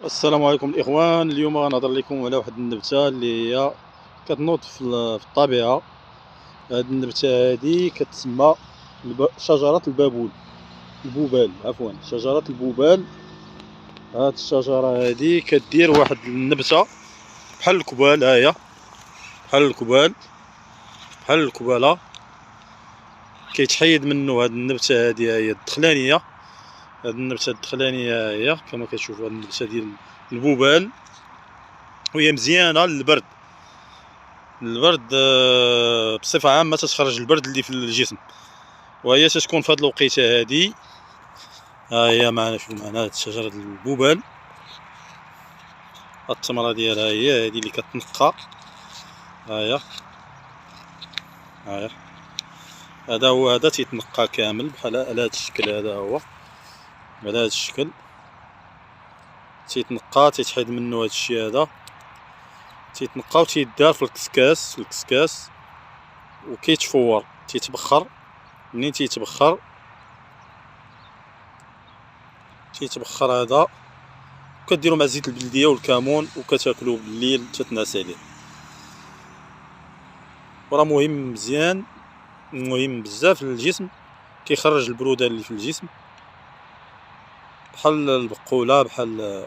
السلام عليكم الاخوان. اليوم غنهضر لكم على واحد النبته اللي هي كتنوض في الطبيعه. هاد النبته هادي كتسمى شجره البوبال، عفوا شجره البوبال. هاد الشجره هادي كدير واحد النبته بحال الكبال، ها هي بحال الكبال، بحال الكباله. كيتحيد منه هاد النبته هادي، ها هي الدخلانيه. هاد النبته الدخلانيه ها هي كما كتشوفوا، هاد النبته ديال البوبال، وهي مزيانه للبرد. بصفه عامه تخرج البرد اللي في الجسم، وهي تتكون في هاد الوقيته هادي. ها هي معنا، شوف معنا هاد شجره البوبال، هاد الثمره ديالها هي هادي اللي كتنقى. ها هي، ها هي، هذا تيتنقى كامل بحال على هاد الشكل. هذا هو على هاد الشكل تيتنقى، تيتحيد منه هاد الشيء هذا، تيتنقى وتيدار في الكسكاس وكيتفور، تيتبخر. منين تيتبخر هذا، كديروا مع زيت البلديه والكمون وكتاكلوه بالليل تتنعس عليه. وراه مهم مزيان، مهم بزاف للجسم، كيخرج البروده اللي في الجسم بحال البقوله، بحال.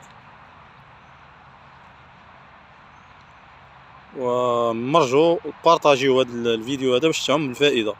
ومرجو بارطاجيو هذا الفيديو هذا باش تعم الفائده.